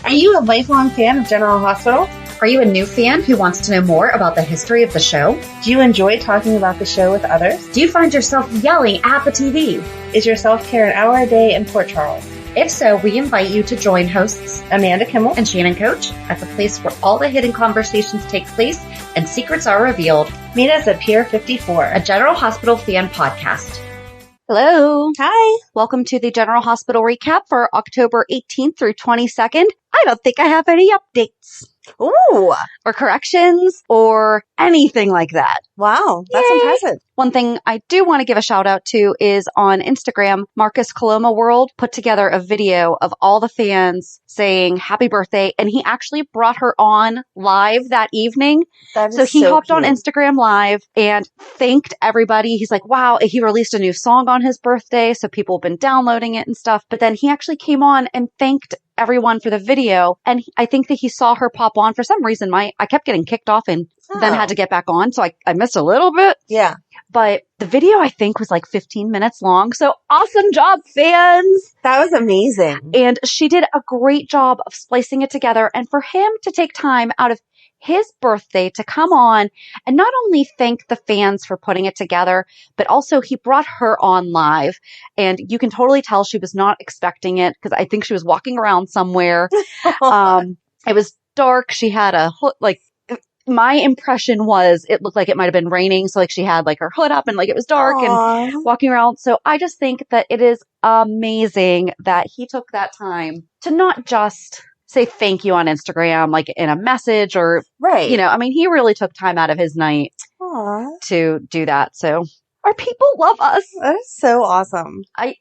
Are you a lifelong fan of General Hospital? Are you a new fan who wants to know more about the history of the show? Do you enjoy talking about the show with others? Do you find yourself yelling at the TV? Is your self-care an hour a day in Port Charles? If so, we invite you to join hosts Amanda Kimmel and Shannon Coach at the place where all the hidden conversations take place and secrets are revealed. Meet us at Pier 54, a General Hospital fan podcast. Hello. Hi. Welcome to the General Hospital recap for October 18th through 22nd. I don't think I have any updates. Ooh. Or corrections or anything like that. Wow. That's Yay. impressive. One thing I do want to give a shout out to is on Instagram, Marcus Coloma World put together a video of all the fans saying happy birthday. And he actually brought her on live that evening. So he hopped on Instagram live and thanked everybody. He's like, wow, he released a new song on his birthday. So people have been downloading it and stuff. But then he actually came on and thanked everyone for the video. And I think that he saw her pop on for some reason. I kept getting kicked off and then had to get back on. So I missed a little bit. Yeah. But the video, I think, was like 15 minutes long. So awesome job, fans. That was amazing. And she did a great job of splicing it together. And for him to take time out of his birthday to come on and not only thank the fans for putting it together, but also he brought her on live. And you can totally tell she was not expecting it because I think she was walking around somewhere. It was dark. She had a hood, like, my impression was it looked like it might have been raining. So like she had like her hood up and like it was dark and walking around. So I just think that it is amazing that he took that time to not just say thank you on Instagram, like in a message or, right. You know, I mean, he really took time out of his night to do that. So our people love us. That is so awesome. I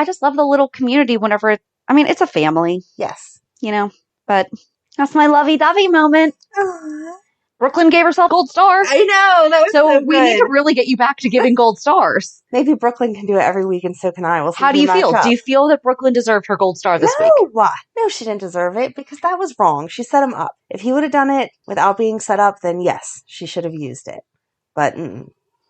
just love the little community whenever, it's a family. Yes. You know, but that's my lovey-dovey moment. Aww. Brooklyn gave herself a gold star. I know. That was so we need to really get you back to giving gold stars. Maybe Brooklyn can do it every week and so can I. We'll see. How do you feel? Do you feel that Brooklyn deserved her gold star this week? No, she didn't deserve it because that was wrong. She set him up. If he would have done it without being set up, then yes, she should have used it. But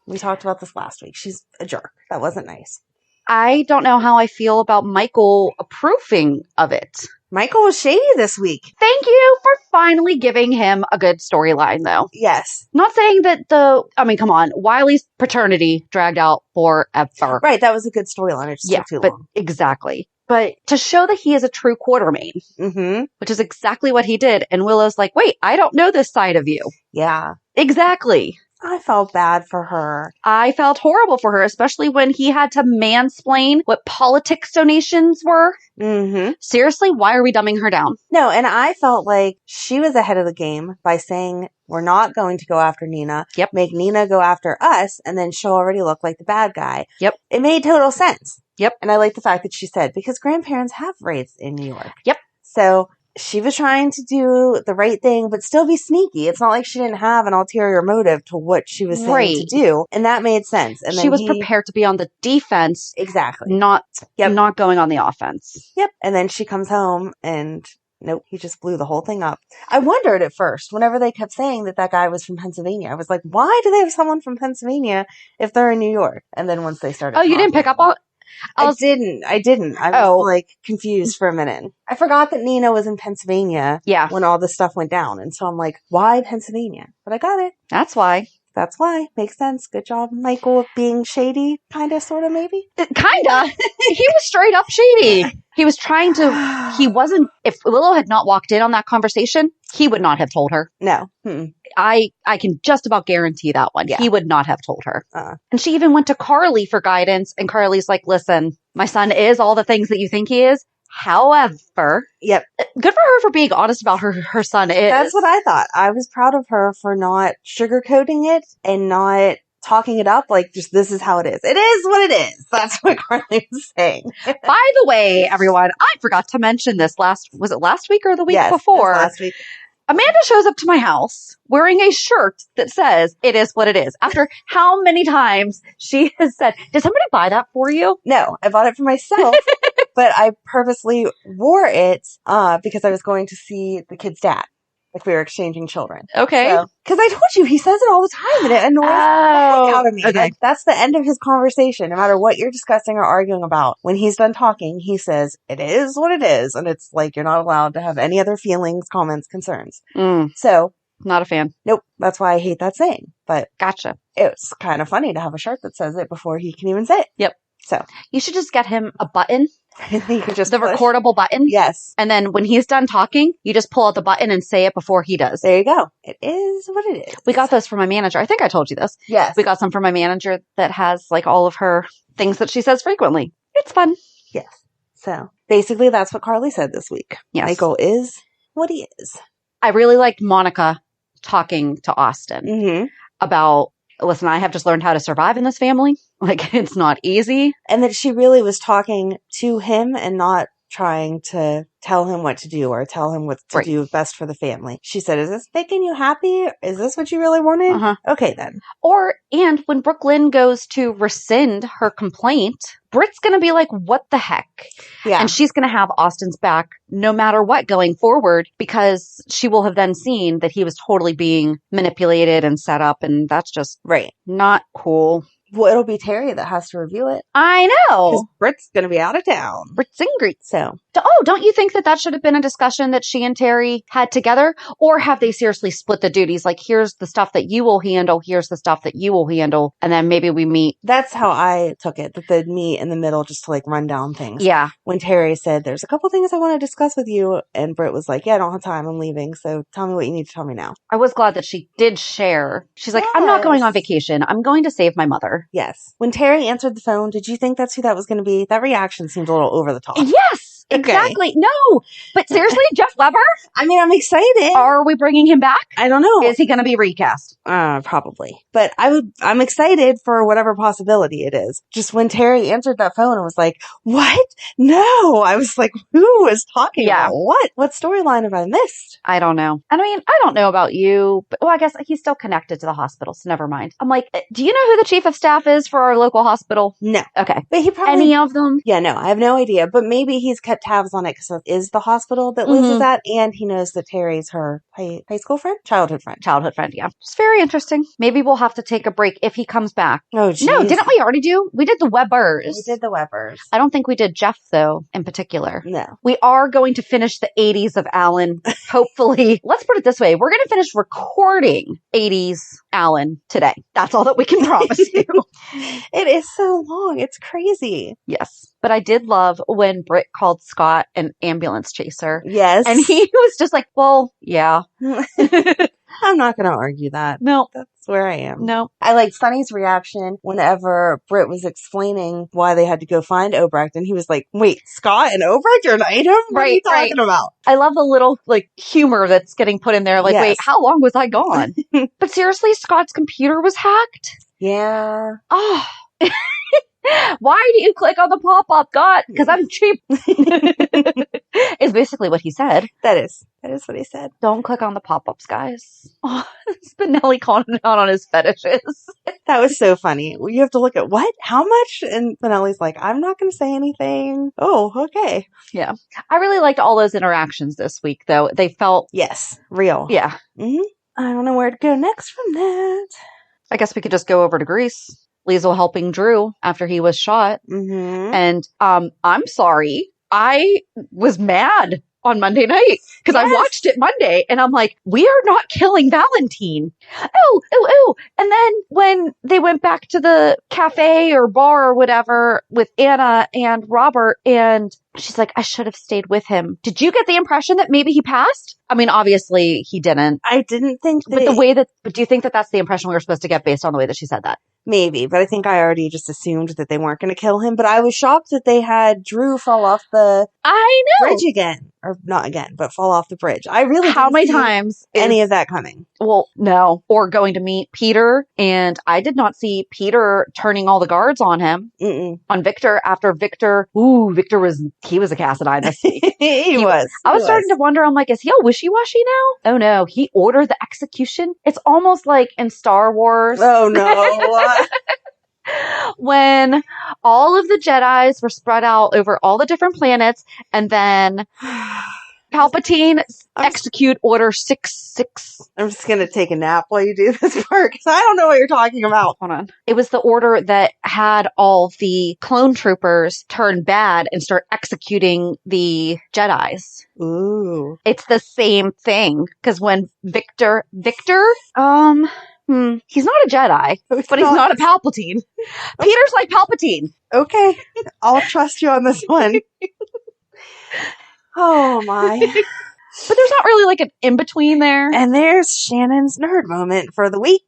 we talked about this last week. She's a jerk. That wasn't nice. I don't know how I feel about Michael approving of it. Michael was shady this week. Thank you for finally giving him a good storyline, though. Yes. Not saying that come on. Wiley's paternity dragged out forever. Right. That was a good storyline. It just took too long. Exactly. But to show that he is a true Quartermain, which is exactly what he did. And Willow's like, wait, I don't know this side of you. Yeah. Exactly. I felt bad for her. I felt horrible for her, especially when he had to mansplain what politics donations were. Mm-hmm. Seriously, why are we dumbing her down? No, and I felt like she was ahead of the game by saying, we're not going to go after Nina. Yep. Make Nina go after us, and then she'll already look like the bad guy. Yep. It made total sense. Yep. And I like the fact that she said, because grandparents have rights in New York. Yep. So she was trying to do the right thing, but still be sneaky. It's not like she didn't have an ulterior motive to what she was saying to do. And that made sense. And she was prepared to be on the defense. Exactly. Not going on the offense. Yep. And then she comes home and nope, he just blew the whole thing up. I wondered at first, whenever they kept saying that guy was from Pennsylvania, I was like, why do they have someone from Pennsylvania if they're in New York? And then once they started you didn't pick up on I didn't. I was like confused for a minute. I forgot that Nina was in Pennsylvania when all this stuff went down. And so I'm like, why Pennsylvania? But I got it. That's why. That's why. Makes sense. Good job, Michael, being shady. Kind of, sort of, maybe? Kinda. He was straight up shady. He was trying to, if Willow had not walked in on that conversation, he would not have told her. No. I can just about guarantee that one. Yeah. He would not have told her. And she even went to Carly for guidance. And Carly's like, listen, my son is all the things that you think he is. However, good for her for being honest about her son is. That's what I thought. I was proud of her for not sugarcoating it and not talking it up like just this is how it is. It is what it is. That's what Carly was saying. By the way, everyone, I forgot to mention this was it last week or the week before? Last week. Amanda shows up to my house wearing a shirt that says, it is what it is. After how many times she has said, did somebody buy that for you? No, I bought it for myself, but I purposely wore it because I was going to see the kid's dad. Like we were exchanging children. Okay. Because I told you, he says it all the time and it annoys the heck out of me. Okay. Like, that's the end of his conversation. No matter what you're discussing or arguing about, when he's done talking, he says, it is what it is. And it's like, you're not allowed to have any other feelings, comments, concerns. So. Not a fan. Nope. That's why I hate that saying. But. Gotcha. It's kind of funny to have a shirt that says it before he can even say it. Yep. So. You should just get him a button. He could just the push. Recordable button. Yes. And then when he's done talking, you just pull out the button and say it before he does. There you go. It is what it is. We got those from my manager. I think I told you this. Yes. We got some from my manager that has like all of her things that she says frequently. It's fun. Yes. So basically that's what Carly said this week. Yes. Michael is what he is. I really liked Monica talking to Austin about, listen, I have just learned how to survive in this family. Like, it's not easy. And that she really was talking to him and not trying to tell him what to do or tell him what to do best for the family. She said, is this making you happy? Is this what you really wanted? Okay, then. And when Brooklyn goes to rescind her complaint, Britt's going to be like, what the heck? Yeah. And she's going to have Austin's back no matter what going forward, because she will have then seen that he was totally being manipulated and set up. And that's just not cool. Well, it'll be Terry that has to review it. I know. Because Britt's going to be out of town. Britt's angry. So. Oh, don't you think that that should have been a discussion that she and Terry had together? Or have they seriously split the duties? Like, here's the stuff that you will handle. Here's the stuff that you will handle. And then maybe we meet. That's how I took it. That they'd meet in the middle just to like run down things. Yeah. When Terry said, there's a couple things I want to discuss with you. And Britt was like, yeah, I don't have time. I'm leaving. So tell me what you need to tell me now. I was glad that she did share. She's like, I'm not going on vacation. I'm going to save my mother. Yes. When Terry answered the phone, did you think that's who that was going to be? That reaction seemed a little over the top. Yes. Exactly. No, but seriously, Jeff Weber? I mean, I'm excited. Are we bringing him back? I don't know. Is he going to be recast? Probably. But I'm excited for whatever possibility it is. Just when Terry answered that phone and was like, what? No. I was like, who was talking about what? What storyline have I missed? I don't know. I mean, I don't know about you, but well, I guess he's still connected to the hospital, so never mind. I'm like, do you know who the chief of staff is for our local hospital? No. Okay. But he probably... Any of them? Yeah, no, I have no idea. But maybe he's kept tabs on it because it is the hospital that Liz is at, and he knows that Terry's her high school friend? Childhood friend. Childhood friend, yeah. It's very interesting. Maybe we'll have to take a break if he comes back. Oh, geez. No, didn't we already do? We did the Webbers. We did the Webbers. I don't think we did Jeff, though, in particular. No. We are going to finish the 80s of Alan, hopefully. Let's put it this way. We're going to finish recording 80s Alan today. That's all that we can promise you. It is so long. It's crazy. Yes. But I did love when Britt called Scott an ambulance chaser. Yes. And he was just like, well, yeah. I'm not going to argue that. No. That's where I am. No. I like Sonny's reaction whenever Britt was explaining why they had to go find Obrecht, and he was like, wait, Scott and Obrecht are an item? What are you talking about? I love the little, like, humor that's getting put in there. Like, wait, how long was I gone? But seriously, Scott's computer was hacked? Yeah. Oh. Why do you click on the pop-up, God? Because I'm cheap. Is basically what he said. That is what he said. Don't click on the pop-ups, guys. Oh, Spinelli calling out on his fetishes. That was so funny. You have to look at what? How much? And Spinelli's like, I'm not going to say anything. Oh, okay. Yeah. I really liked all those interactions this week, though. They felt... Yes. Real. Yeah. Mm-hmm. I don't know where to go next from that. I guess we could just go over to Greece. Liesl helping Drew after he was shot. Mm-hmm. And I'm sorry. I was mad on Monday night because I watched it Monday and I'm like, we are not killing Valentine. Oh. And then when they went back to the cafe or bar or whatever with Anna and Robert, and she's like, I should have stayed with him. Did you get the impression that maybe he passed? I mean, obviously he didn't. I didn't think that. But do you think that that's the impression we were supposed to get based on the way that she said that? Maybe, but I think I already just assumed that they weren't going to kill him. But I was shocked that they had Drew fall off the bridge again. Or not again, but fall off the bridge. I really How many times any of that coming? Well, no. Or going to meet Peter. And I did not see Peter turning all the guards on him. On Victor after Victor. Victor was a Cassadine this week. he was. I was starting to wonder, I'm like, is he all wishy-washy now? Oh no, he ordered the execution. It's almost like in Star Wars. Oh no. When all of the Jedis were spread out over all the different planets, and then Palpatine, I'm- execute Order 66. I'm just going to take a nap while you do this part because I don't know what you're talking about. Hold on. It was the order that had all the clone troopers turn bad and start executing the Jedis. Ooh. It's the same thing because when Victor, he's not a Jedi, but he's not a Palpatine. Peter's like Palpatine. Okay. I'll trust you on this one. Oh my. But there's not really like an in-between there. And there's Shannon's nerd moment for the week.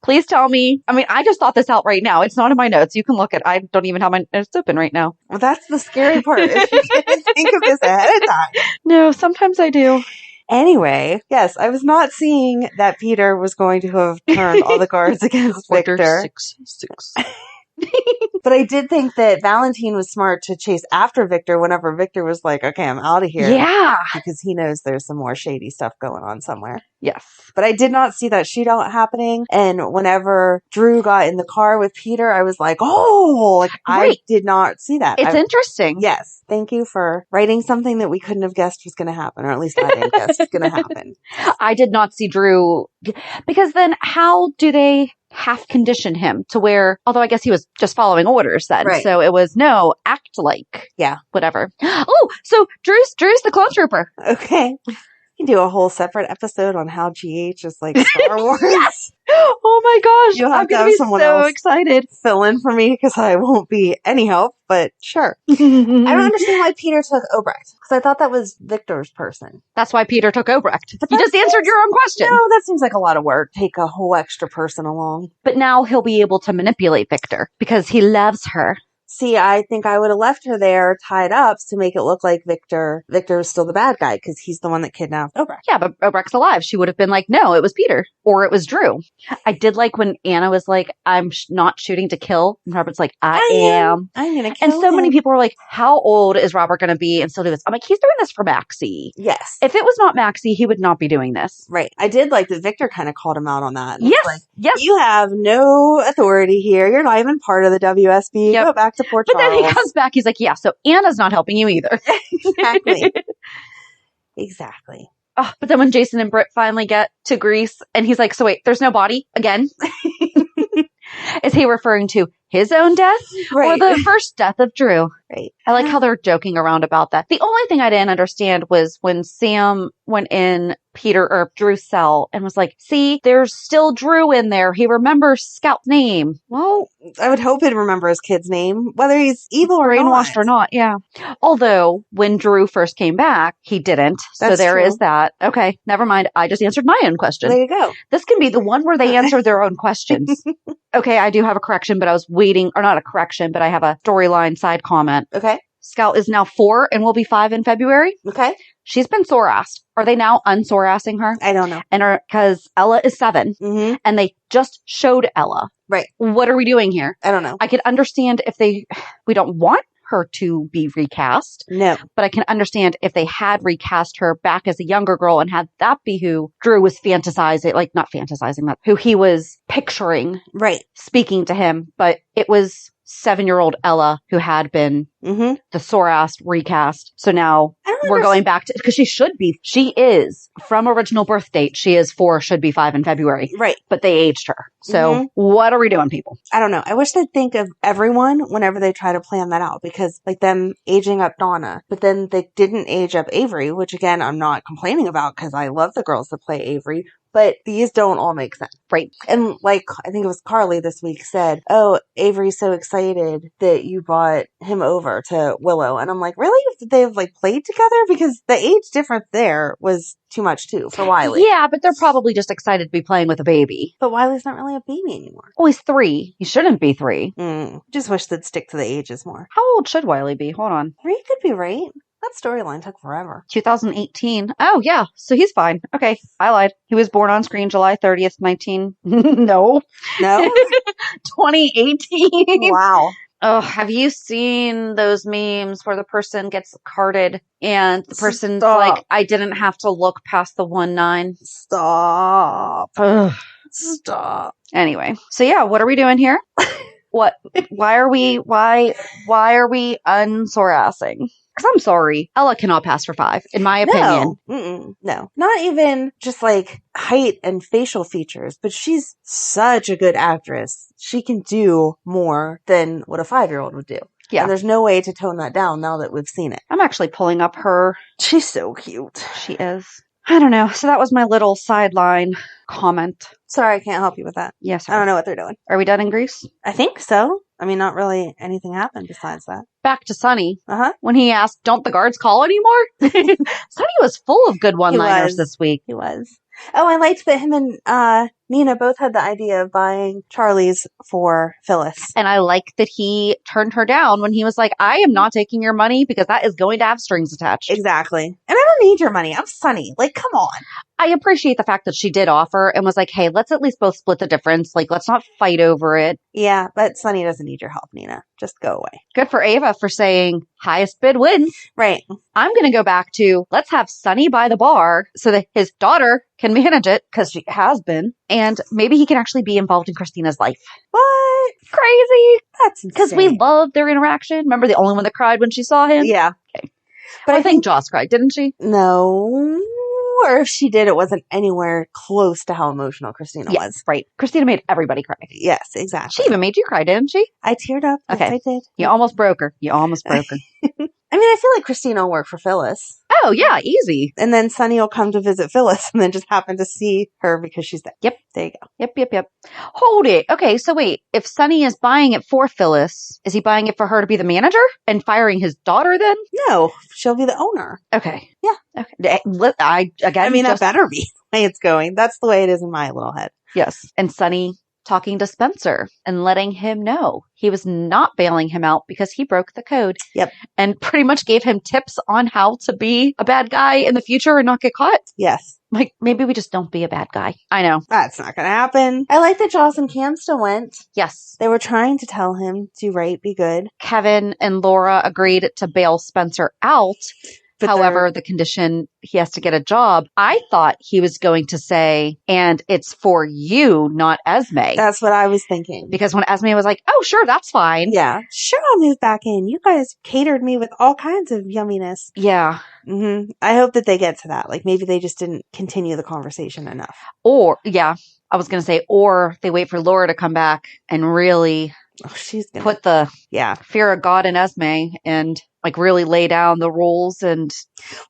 Please tell me. I mean, I just thought this out right now. It's not in my notes. You can look at I don't even have my notes open right now. Well, that's the scary part. If you didn't think of this ahead of time. No, sometimes I do. Anyway, yes, I was not seeing that Peter was going to have turned all the cards against Order Victor. 66. But I did think that Valentine was smart to chase after Victor whenever Victor was like, okay, I'm out of here. Yeah. Because he knows there's some more shady stuff going on somewhere. Yes. But I did not see that shootout happening. And whenever Drew got in the car with Peter, I was like, oh, like Right. I did not see that. It's interesting. Yes. Thank you for writing something that we couldn't have guessed was going to happen, or at least I didn't guess was going to happen. I did not see Drew because then how do they half condition him to where, although I guess he was just following orders then. Right. So it was no, act like. Yeah. Whatever. Oh, so Drew's the clone trooper. Okay. You can do a whole separate episode on how GH is like Star Wars. Yes. Oh my gosh. You'll have I'm to gonna have be someone so else excited. fill in for me because I won't be any help, but sure. I don't understand why Peter took Obrecht because I thought that was Victor's person. That's why Peter took Obrecht. But You that just answered your own question. No, that seems like a lot of work. Take a whole extra person along. But now he'll be able to manipulate Victor because he loves her. See, I think I would have left her there tied up to make it look like Victor was still the bad guy because he's the one that kidnapped Obrecht. Yeah, but Obrecht's alive. She would have been like, no, it was Peter or it was Drew. I did like when Anna was like, I'm not shooting to kill. And Robert's like, I am. I'm going to kill And so many him. people were like, how old is Robert going to be and still do this? I'm like, he's doing this for Maxie. Yes. If it was not Maxie, he would not be doing this. Right. I did like that Victor kind of called him out on that. And Yes. was like, Yes. you have no authority here. You're not even part of the WSB. Yep. Go back to Port But then Charles. he comes back. He's like, yeah, so Anna's not helping you either. Exactly. Exactly. Oh, but then when Jason and Britt finally get to Greece and he's like, so wait, there's no body again? Is he referring to his own death Right. or the first death of Drew? Right. I like how they're joking around about that. The only thing I didn't understand was when Sam went in Peter or Drew's cell and was like, see, there's still Drew in there. He remembers Scout's name. Well, I would hope he'd remember his kid's name, whether he's evil or brainwashed or not. Yeah. Although when Drew first came back, he didn't. So That's there true. is that. Okay. Never mind. I just answered my own question. There you go. This can be the one where they answer their own questions. Okay, I do have a correction, but I was waiting, or not a correction, but I have a storyline side comment. Okay. Scout is now 4 and will be 5 in February. Okay. She's been SORASed. Are they now unSORASing her? I don't know. And because Ella is 7 Mm-hmm. and they just showed Ella. Right. What are we doing here? I don't know. I can understand if we don't want her to be recast, No. but I can understand if they had recast her back as a younger girl and had that be who Drew was fantasizing, like not fantasizing, that who he was picturing Right. speaking to him, but it was 7-year-old Ella who had been Mm-hmm. the SORASed recast. So now I don't we're going back to, because she is from original birth date. She is 4, should be 5 in February, Right. but they aged her. So Mhm. what are we doing, people? I don't know. I wish they'd think of everyone whenever they try to plan that out because like them aging up Donna, but then they didn't age up Avery, which again, I'm not complaining about because I love the girls that play Avery, but these don't all make sense. Right. And like, I think it was Carly this week said, oh, Avery's so excited that you brought him over to Willow. And I'm like, really? They've like played together? Because the age difference there was too much too for Wiley. Yeah, but they're probably just excited to be playing with a baby. But Wiley's not really a baby anymore. Oh, he's 3. He shouldn't be 3. Just wish they'd stick to the ages more. How old should Wiley be? Hold on. 3 could be right. That storyline took forever. 2018. Oh, yeah. So he's fine. Okay. I lied. He was born on screen July 30th, no. No? 2018. Wow. Oh, have you seen those memes where the person gets carded and the person's Stop. like, I didn't have to look past the 19? Stop. Ugh. Stop. Anyway. So yeah, what are we doing here? What? Why are we unSORASing? Because I'm sorry, Ella cannot pass for 5, in my opinion. No, not even just like height and facial features, but she's such a good actress. She can do more than what a 5-year-old would do. Yeah. And there's no way to tone that down now that we've seen it. I'm actually pulling up her. She's so cute. She is. I don't know. So that was my little sideline comment. Sorry, I can't help you with that. Yes. I don't know what they're doing. Are we done in Greece? I think so. I mean, not really anything happened besides that. Back to Sonny. Uh-huh. When he asked, don't the guards call anymore? Sonny was full of good one-liners this week. He was. Oh, I liked that him and Nina both had the idea of buying Charlie's for Phyllis. And I like that he turned her down when he was like, I am not taking your money because that is going to have strings attached. Exactly. And I don't need your money. I'm Sonny. Like, come on. I appreciate the fact that she did offer and was like, hey, let's at least both split the difference. Like, let's not fight over it. Yeah, but Sonny doesn't need your help, Nina. Just go away. Good for Ava for saying highest bid wins. Right. I'm going to go back to let's have Sonny buy the bar so that his daughter can manage it because she has been. And maybe he can actually be involved in Christina's life. What? Crazy. That's insane. Because we loved their interaction. Remember the only one that cried when she saw him? Yeah. Okay. But I think Joss cried, didn't she? No. Or if she did, it wasn't anywhere close to how emotional Christina was. Right. Christina made everybody cry. Yes, exactly. She even made you cry, didn't she? I teared up. Yes, Okay. I did. You almost broke her. I mean, I feel like Christina will work for Phyllis. Oh, yeah. Easy. And then Sonny will come to visit Phyllis and then just happen to see her because she's there. Yep. There you go. Yep. Hold it. Okay, so wait. If Sonny is buying it for Phyllis, is he buying it for her to be the manager and firing his daughter then? No, she'll be the owner. Okay. Yeah. Okay. That better be the way it's going. That's the way it is in my little head. Yes. And Sonny talking to Spencer and letting him know he was not bailing him out because he broke the code. Yep. And pretty much gave him tips on how to be a bad guy in the future and not get caught. Yes. Like, maybe we just don't be a bad guy. I know. That's not going to happen. I like that Joss and Cam still went. Yes. They were trying to tell him, do right, be good. Kevin and Laura agreed to bail Spencer out. But however, the condition he has to get a job, I thought he was going to say, and it's for you, not Esme. That's what I was thinking. Because when Esme was like, oh, sure, that's fine. Yeah. Sure, I'll move back in. You guys catered me with all kinds of yumminess. Yeah. Mm-hmm. I hope that they get to that. Like, maybe they just didn't continue the conversation enough. Or, yeah, I was going to say, or they wait for Laura to come back and really she's gonna put the fear of God in Esme and like really lay down the rules. And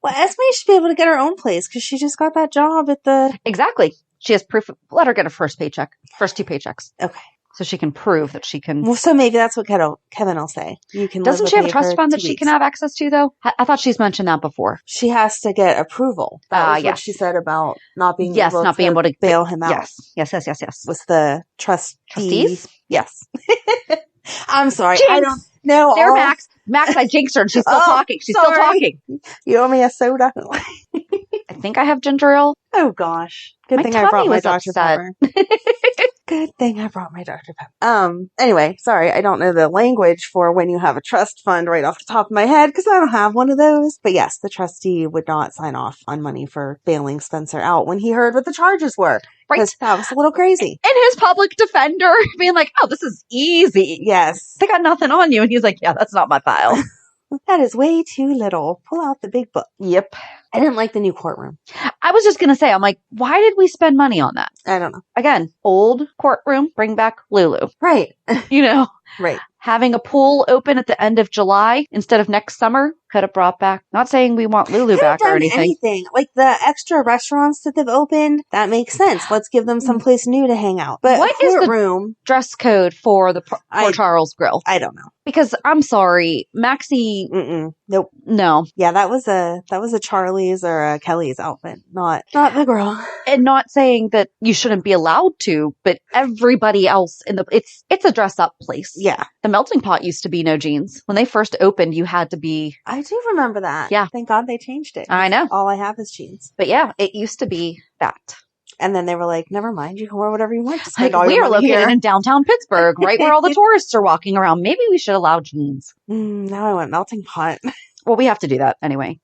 well, Esme should be able to get her own place because she just got that job at the exactly. She has proof. Let her get her first 2 paychecks. Okay. So she can prove that she can. Well, so maybe that's what Kevin will say. You can. Doesn't she have a trust fund that she can have access to, though? I thought she's mentioned that before. She has to get approval. That was what she said about not being able to bail him out. Yes. Was the trustees? Yes. I'm sorry. Jinx. I don't know. There, Max. I jinxed her and she's still talking. She's still talking. You owe me a soda. I think I have ginger ale. Oh, gosh. Good thing I brought my Dr. Pepper. Good thing I brought my Dr. Pepper. Anyway, sorry, I don't know the language for when you have a trust fund right off the top of my head because I don't have one of those. But yes, the trustee would not sign off on money for bailing Spencer out when he heard what the charges were. Right. That was a little crazy. And his public defender being like, oh, this is easy. Yes. They got nothing on you. And he's like, yeah, that's not my file. That is way too little. Pull out the big book. Yep. I didn't like the new courtroom. I was just going to say, I'm like, why did we spend money on that? I don't know. Again, old courtroom, bring back Lulu. Right. You know? Right. Having a pool open at the end of July instead of next summer could have brought back, not saying we want Lulu back or anything. Like the extra restaurants that they've opened, that makes sense. Let's give them someplace new to hang out. But what is the dress code for the Charles Grill? I don't know. Because I'm sorry, Maxie. Nope. No. Yeah, that was a Charlie's or a Kelly's outfit, not the girl. And not saying that you shouldn't be allowed to, but everybody else it's a dress up place. Yeah. The Melting Pot used to be no jeans. When they first opened, you had to be. I do remember that. Yeah. Thank God they changed it. I know. All I have is jeans. But yeah, it used to be that. And then they were like, never mind, you can wear whatever you want. Just like, we are located in downtown Pittsburgh, right where all the tourists are walking around. Maybe we should allow jeans. Now I want Melting Pot. Well, we have to do that anyway.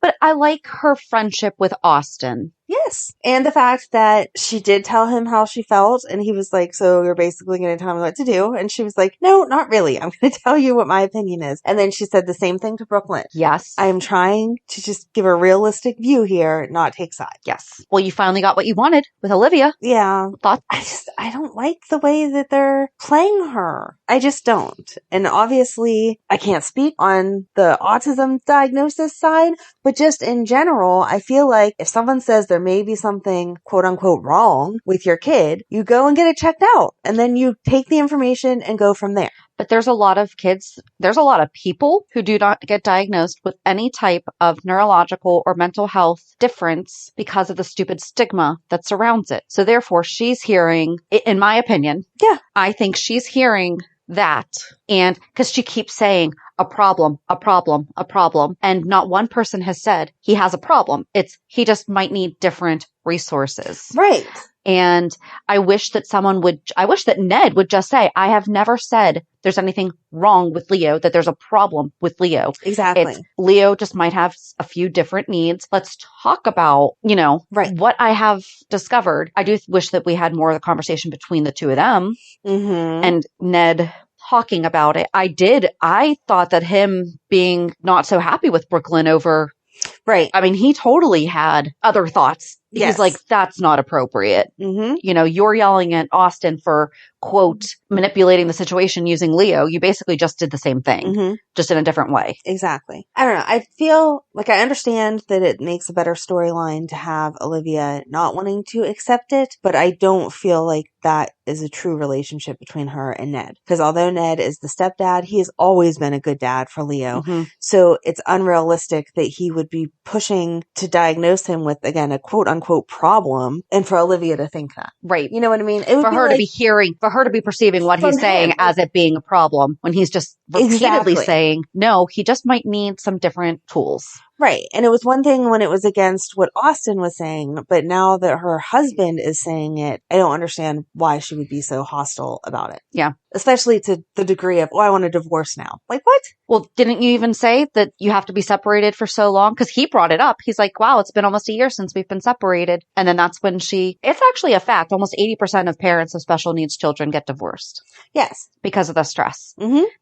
But I like her friendship with Austin. Yes. Yes. And the fact that she did tell him how she felt, and he was like, so you're basically going to tell me what to do. And she was like, no, not really. I'm going to tell you what my opinion is. And then she said the same thing to Brooklyn. Yes. I'm trying to just give a realistic view here, not take sides. Yes. Well, you finally got what you wanted with Olivia. Yeah. Thoughts? I don't like the way that they're playing her. I just don't. And obviously, I can't speak on the autism diagnosis side, but just in general, I feel like if someone says there may be something quote unquote wrong with your kid, you go and get it checked out. And then you take the information and go from there. But there's a lot of people who do not get diagnosed with any type of neurological or mental health difference because of the stupid stigma that surrounds it. So therefore, she's hearing, in my opinion, I think she's hearing that. And because she keeps saying a problem, and not one person has said he has a problem. He just might need different resources. Right. And I wish that Ned would just say, I have never said there's anything wrong with Leo, that there's a problem with Leo. Exactly. Leo just might have a few different needs. Let's talk about, what I have discovered. I do wish that we had more of the conversation between the two of them and Ned talking about it. I thought that him being not so happy with Brooklyn over. Right. I mean, he totally had other thoughts. Yes. He's like, that's not appropriate. You're yelling at Austin for, quote, manipulating the situation using Leo. You basically just did the same thing, just in a different way. Exactly. I don't know. I feel like I understand that it makes a better storyline to have Olivia not wanting to accept it, but I don't feel like that is a true relationship between her and Ned. Because although Ned is the stepdad, he has always been a good dad for Leo. So it's unrealistic that he would be pushing to diagnose him with, again, a quote unquote problem, and for Olivia to think that. Right. You know what I mean? It would for her to be perceiving what he's saying as it being a problem when he's just repeatedly saying, no, he just might need some different tools. Right. And it was one thing when it was against what Austin was saying, but now that her husband is saying it, I don't understand why she would be so hostile about it. Yeah. Especially to the degree of, I want a divorce now. Like, what? Well, didn't you even say that you have to be separated for so long? Because he brought it up. He's like, wow, it's been almost a year since we've been separated. And then that's when it's actually a fact. Almost 80% of parents of special needs children get divorced. Yes. Because of the stress.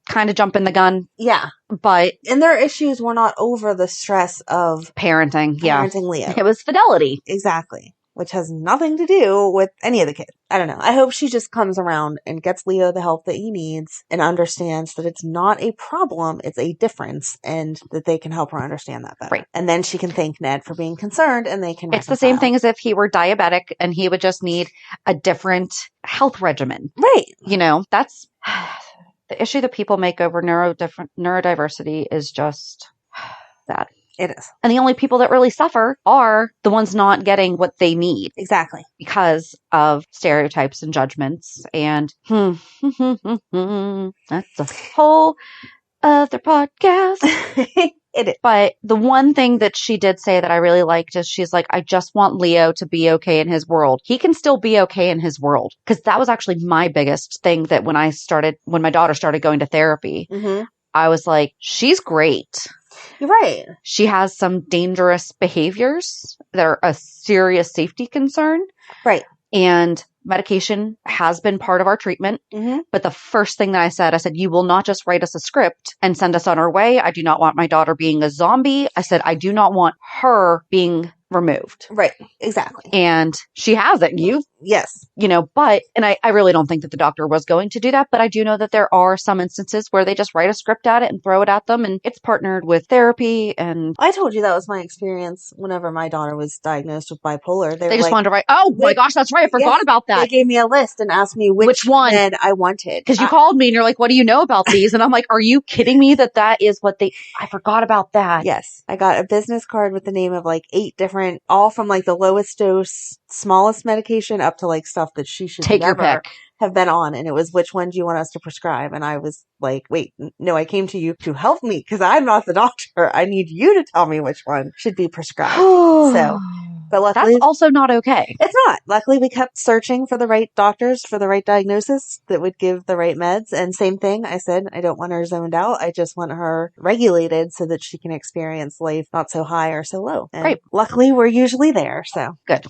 Kind of jumping the gun. Yeah. But. And their issues were not over the stress of parenting Leo. It was fidelity. Exactly. Which has nothing to do with any of the kids. I don't know. I hope she just comes around and gets Leo the help that he needs and understands that it's not a problem, it's a difference, and that they can help her understand that better. Right. And then she can thank Ned for being concerned, and they can It's the same thing as if he were diabetic and he would just need a different health regimen. Right. That's the issue that people make over neurodiversity is just sad. It is. And the only people that really suffer are the ones not getting what they need. Exactly. Because of stereotypes and judgments. And that's a whole other podcast. It is. But the one thing that she did say that I really liked is she's like, I just want Leo to be okay in his world. He can still be okay in his world. Because that was actually my biggest thing that when my daughter started going to therapy, I was like, she's great. You're right. She has some dangerous behaviors that are a serious safety concern. Right. And medication has been part of our treatment. But the first thing that I said, you will not just write us a script and send us on our way. I do not want my daughter being a zombie. I said, I do not want her being removed. Right. Exactly. And she has it. Yes. And I really don't think that the doctor was going to do that, but I do know that there are some instances where they just write a script at it and throw it at them, and it's partnered with therapy. And I told you that was my experience whenever my daughter was diagnosed with bipolar. They just wanted to write, my gosh, that's right. I forgot about that. They gave me a list and asked me which one I wanted. Because you called me and you're like, what do you know about these? And I'm like, are you kidding me that is what I forgot about that. Yes. I got a business card with the name of 8 different, all from the lowest dose, smallest medication up to stuff that she should take never your pick. Have been on. And it was, which one do you want us to prescribe? And I was like, wait, no, I came to you to help me because I'm not the doctor. I need you to tell me which one should be prescribed. So But luckily, That's also not okay. it's not. Luckily, we kept searching for the right doctors for the right diagnosis that would give the right meds. And same thing, I said, I don't want her zoned out. I just want her regulated so that she can experience life not so high or so low. And Great. luckily, we're usually there. So Good.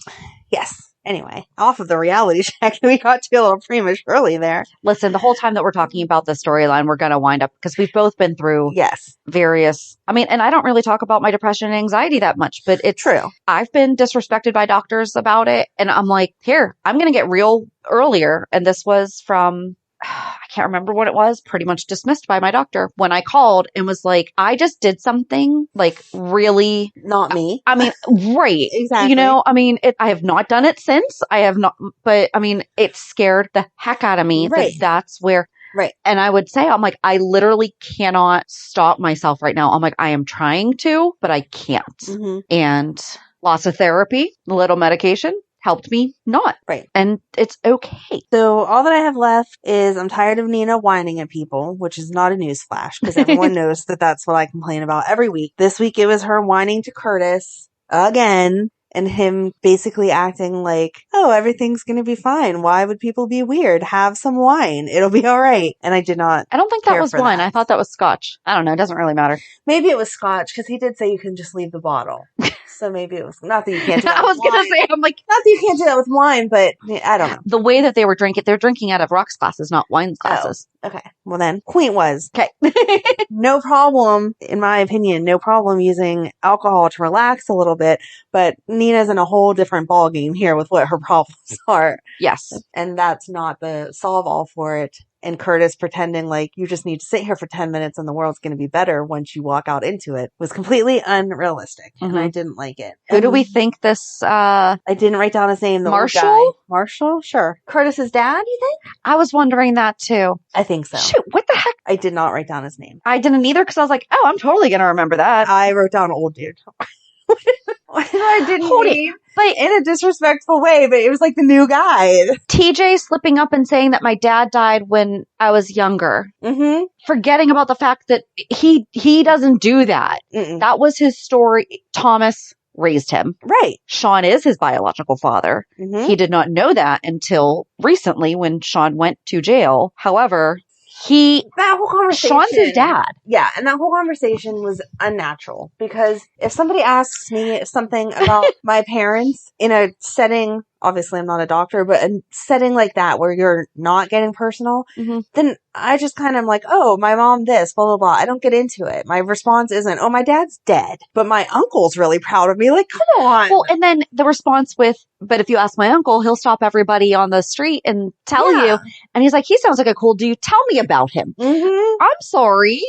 yes. Anyway, off of the reality check, we got to a little prematurely there. Listen, the whole time that we're talking about the storyline, we're going to wind up, because we've both been through Yes. various, and I don't really talk about my depression and anxiety that much, but it's True. I've been disrespected by doctors about it. And I'm like, here, I'm going to get real earlier. And this was from, I can't remember what it was, pretty much dismissed by my doctor when I called and was like, I just did something like really Not me. Right. Exactly. I have not done it since. I have not, but it scared the heck out of me. Right. That's where. Right. And I would say, I'm like, I literally cannot stop myself right now. I'm like, I am trying to, but I can't. Mm-hmm. And lots of therapy, a little medication helped me not. Right. And it's okay. So all that I have left is I'm tired of Nina whining at people, which is not a newsflash because everyone knows that that's what I complain about every week. This week it was her whining to Curtis again. And him basically acting like, oh, everything's going to be fine. Why would people be weird? Have some wine. It'll be all right. And I did not. I don't think that was wine. I thought that was scotch. I don't know. It doesn't really matter. Maybe it was scotch because he did say you can just leave the bottle. So maybe it was not that you can't do that. I was going to say, I'm like, not that you can't do that with wine, but I don't know. The way that they were drinking, they're drinking out of rocks glasses, not wine glasses. Oh, okay. Well then, point was, okay. No problem, in my opinion, no problem using alcohol to relax a little bit, but Nina's in a whole different ballgame here with what her problems are. Yes. And that's not the solve all for it. And Curtis pretending like you just need to sit here for 10 minutes and the world's going to be better once you walk out into it was completely unrealistic. Mm-hmm. And I didn't like it. Who do we think this, I didn't write down his name. The Marshall? Old guy. Marshall? Sure. Curtis's dad, you think? I was wondering that too. I think so. Shoot, what the heck? I did not write down his name. I didn't either because I was like, oh, I'm totally going to remember that. I wrote down old dude. I didn't mean, but in a disrespectful way, but it was like the new guy. TJ slipping up and saying that my dad died when I was younger. Mm-hmm. Forgetting about the fact that he doesn't do that. Mm-mm. That was his story. Thomas raised him. Right. Sean is his biological father. Mm-hmm. He did not know that until recently when Sean went to jail. However, that whole conversation, Sean's his dad. Yeah, and that whole conversation was unnatural because if somebody asks me something about my parents in a setting, obviously I'm not a doctor, but a setting like that where you're not getting personal, mm-hmm. then I just kind of am like, oh, my mom this, blah, blah, blah. I don't get into it. My response isn't, oh, my dad's dead, but my uncle's really proud of me. Like, come on. Well, and then the response with, but if you ask my uncle, he'll stop everybody on the street and tell you. And he's like, he sounds like a cool dude. Tell me about him. Mm-hmm. I'm sorry.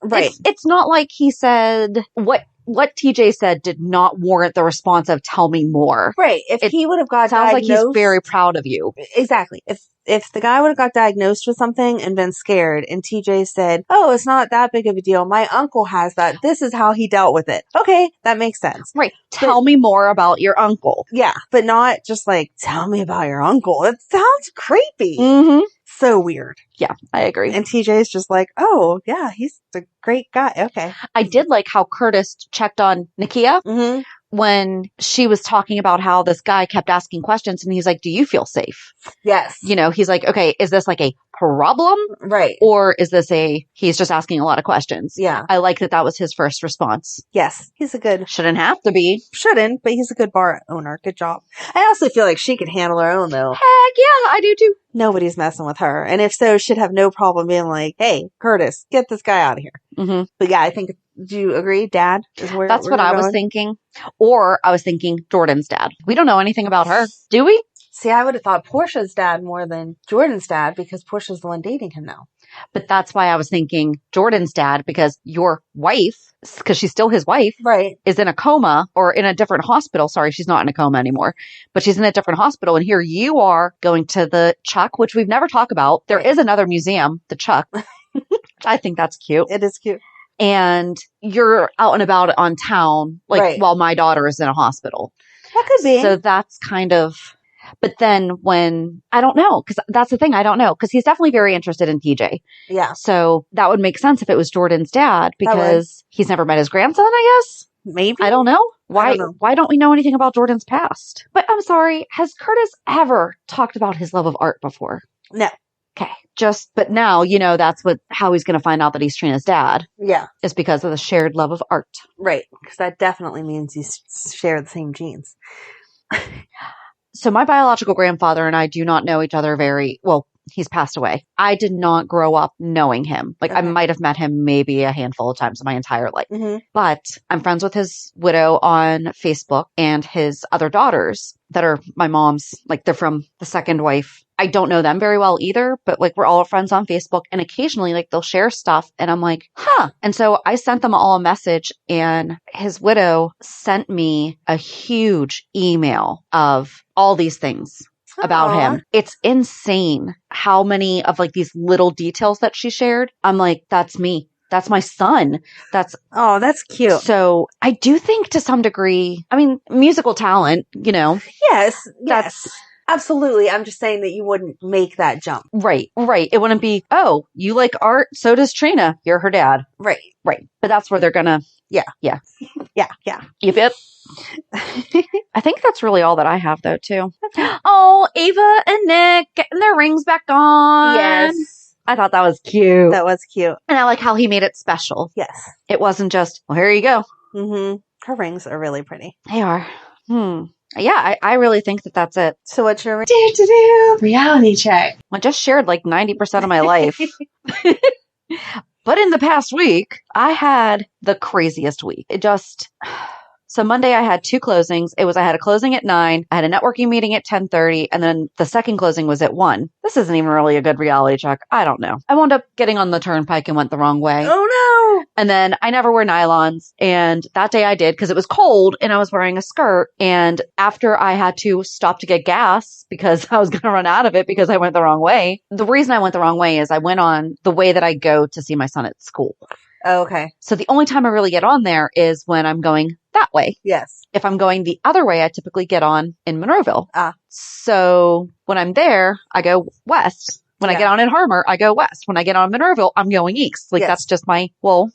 Right. It's not like he said what TJ said did not warrant the response of tell me more. Right. If he would have got sounds diagnosed, like he's very proud of you. Exactly. If the guy would have got diagnosed with something and been scared and TJ said, oh, it's not that big of a deal. My uncle has that. This is how he dealt with it. Okay. That makes sense. Right. Tell me more about your uncle. Yeah. But not just like, tell me about your uncle. It sounds creepy. Mm-hmm. So weird. Yeah, I agree. And TJ's just like, oh, yeah, he's a great guy. Okay. I did like how Curtis checked on Nakia mm-hmm. when she was talking about how this guy kept asking questions and he's like, do you feel safe? Yes. He's like, okay, is this like a problem? Right. Or is this he's just asking a lot of questions? Yeah. I like that was his first response. Yes. He's a good. Shouldn't have to be. Shouldn't, but he's a good bar owner. Good job. I also feel like she can handle her own though. Heck yeah, I do too. Nobody's messing with her. And if so, she'd have no problem being like, hey, Curtis, get this guy out of here. Mm-hmm. But yeah, I think, do you agree? Dad is where that's what I was thinking. Or I was thinking Jordan's dad. We don't know anything about her, do we? See, I would have thought Portia's dad more than Jordan's dad because Portia's the one dating him now. But that's why I was thinking Jordan's dad because your wife, because she's still his wife, right, is in a coma or in a different hospital. Sorry, she's not in a coma anymore, but she's in a different hospital. And here you are going to the Chuck, which we've never talked about. There is another museum, the Chuck. I think that's cute. It is cute. And you're out and about on town, while my daughter is in a hospital. That could be. So that's kind of... But then when, I don't know, because that's the thing, I don't know, because he's definitely very interested in TJ. Yeah. So that would make sense if it was Jordan's dad, because he's never met his grandson, I guess. Maybe. I don't know. I don't know. Why don't we know anything about Jordan's past? But I'm sorry, has Curtis ever talked about his love of art before? No. Okay. But now, that's how he's going to find out that he's Trina's dad. Yeah. Is because of the shared love of art. Right. Because that definitely means you share the same genes. So my biological grandfather and I do not know each other very well. He's passed away. I did not grow up knowing him. Like, I might have met him maybe a handful of times in my entire life. Mm-hmm. But I'm friends with his widow on Facebook and his other daughters that are my mom's. Like, they're from the second wife. I don't know them very well either, but like, we're all friends on Facebook, and occasionally like they'll share stuff and I'm like, huh. And so I sent them all a message, and his widow sent me a huge email of all these things about him. It's insane how many of like these little details that she shared. I'm like, that's me. That's my son. That's cute. So I do think to some degree, I mean, musical talent, Yes. Absolutely. I'm just saying that you wouldn't make that jump. Right. It wouldn't be, oh, you like art? So does Trina. You're her dad. Right. But that's where they're gonna. Yeah. Yep. I think that's really all that I have, though, too. Oh, Ava and Nick getting their rings back on. Yes. I thought that was cute. That was cute. And I like how he made it special. Yes. It wasn't just, well, here you go. Mm-hmm. Her rings are really pretty. They are. Yeah, I really think that that's it. So what's your reality check? I just shared like 90% of my life. But in the past week, I had the craziest week. So Monday I had 2 closings. I had a closing at 9. I had a networking meeting at 10:30. And then the second closing was at 1. This isn't even really a good reality check. I don't know. I wound up getting on the turnpike and went the wrong way. Oh no. And then I never wear nylons. And that day I did because it was cold and I was wearing a skirt. And after I had to stop to get gas because I was going to run out of it because I went the wrong way. The reason I went the wrong way is I went on the way that I go to see my son at school. Oh, okay. So the only time I really get on there is when I'm going that way. Yes. If I'm going the other way, I typically get on in Monroeville. So when I'm there, I go west. When I get on in Harmer, I go west. When I get on Monroeville, I'm going east. Like, that's just I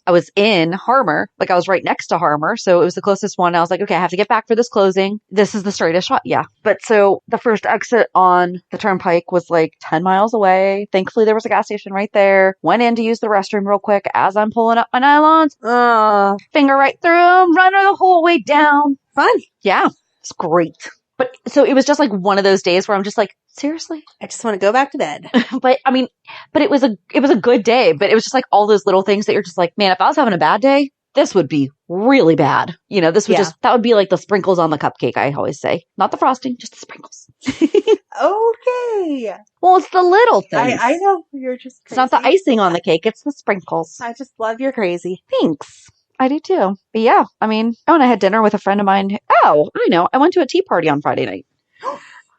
was in Harmer. Like, I was right next to Harmer. So it was the closest one. I was like, okay, I have to get back for this closing. This is the straightest shot. Yeah. But so the first exit on the turnpike was like 10 miles away. Thankfully, there was a gas station right there. Went in to use the restroom real quick as I'm pulling up my nylons. Finger right through them, run her the whole way down. Fun. Yeah. It's great. But so it was just like one of those days where I'm just like, seriously? I just want to go back to bed. But it was a good day, but it was just like all those little things that you're just like, man, if I was having a bad day, this would be really bad. This would that would be like the sprinkles on the cupcake, I always say. Not the frosting, just the sprinkles. Okay. Well, it's the little things. I know. You're just crazy. It's not the icing on the cake, it's the sprinkles. I just love your crazy. Thanks. I do too. But yeah, I went and had dinner with a friend of mine. I know. I went to a tea party on Friday night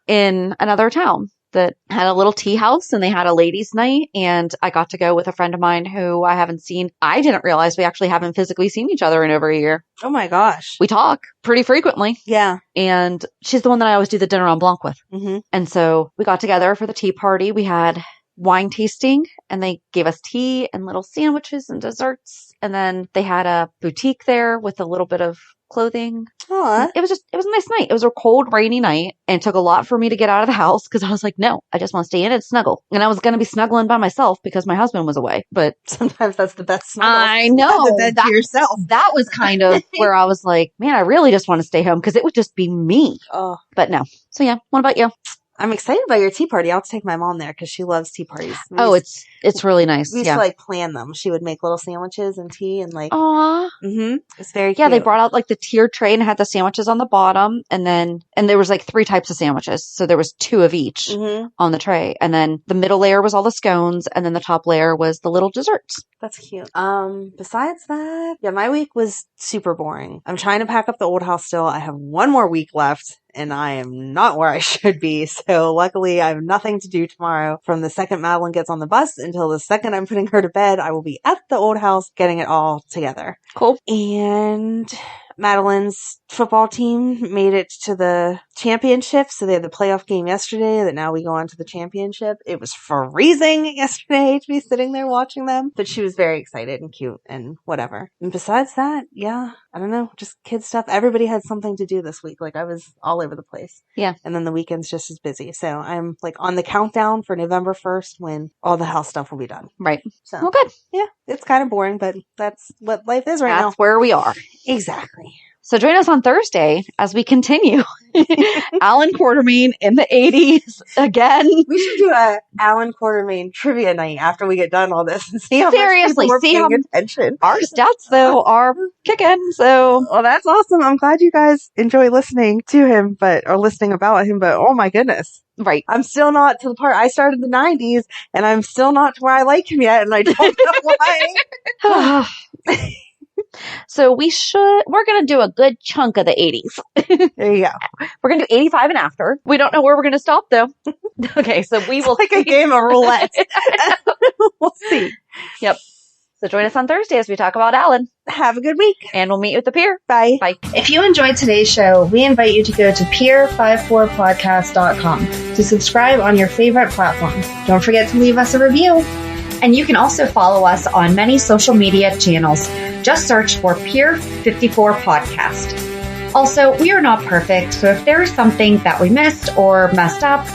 in another town that had a little tea house, and they had a ladies' night, and I got to go with a friend of mine who I haven't seen. I didn't realize we actually haven't physically seen each other in over a year. Oh my gosh. We talk pretty frequently. Yeah. And she's the one that I always do the dinner en blanc with. Mm-hmm. And so we got together for the tea party. We had wine tasting, and they gave us tea and little sandwiches and desserts. And then they had a boutique there with a little bit of clothing. Aww. It was a nice night. It was a cold, rainy night, and it took a lot for me to get out of the house because I was like, no, I just want to stay in and snuggle. And I was going to be snuggling by myself because my husband was away. But sometimes that's the best snuggle. I know. The bed to yourself. That was kind of where I was like, man, I really just want to stay home because it would just be me. Oh. But no. So yeah, what about you? I'm excited about your tea party. I'll have to take my mom there because she loves tea parties. It's really nice. We used to plan them. She would make little sandwiches and tea and Aww. Mm-hmm. It's very cute. Yeah, they brought out the tiered tray and had the sandwiches on the bottom, and there was 3 types of sandwiches, so there was 2 of each on the tray, and then the middle layer was all the scones, and then the top layer was the little desserts. That's cute. Besides that, my week was super boring. I'm trying to pack up the old house still. I have 1 more week left, and I am not where I should be. So luckily I have nothing to do tomorrow. From the second Madeline gets on the bus until the second I'm putting her to bed, I will be at the old house getting it all together. Cool. And Madeline's football team made it to the championship. So they had the playoff game yesterday that now we go on to the championship. It was freezing yesterday to be sitting there watching them, but she was very excited and cute and whatever. And besides that, yeah, I don't know, just kid stuff. Everybody had something to do this week. Like I was all over the place. Yeah. And then the weekend's just as busy. So I'm like on the countdown for November 1st when all the house stuff will be done. Right. So Well, good. yeah, it's kind of boring, but that's what life is right now. That's where we are. Exactly. So join us on Thursday as we continue. Alan Quartermain in the 80s again. We should do a Alan Quartermain trivia night after we get done all this and see how Seriously, much people are see paying attention. Our stats, though, are kicking. So, Well, that's awesome. I'm glad you guys enjoy listening to him, or listening about him. But oh my goodness, right. I'm still not to the part. I started in the 90s, and I'm still not to where I like him yet, and I don't know why. So we're going to do a good chunk of the 80s. There you go. We're going to do 85 and after. We don't know where we're going to stop, though. Okay, so we will It's like a game of roulette. We'll see. Yep. So join us on Thursday as we talk about Alan. Have a good week. And we'll meet you at the pier. Bye. Bye. If you enjoyed today's show, we invite you to go to peer54podcast.com to subscribe on your favorite platforms. Don't forget to leave us a review. And you can also follow us on many social media channels. Just search for Peer 54 Podcast. Also, we are not perfect, so if there is something that we missed or messed up,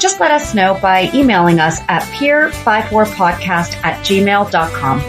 just let us know by emailing us at peer54podcast@gmail.com.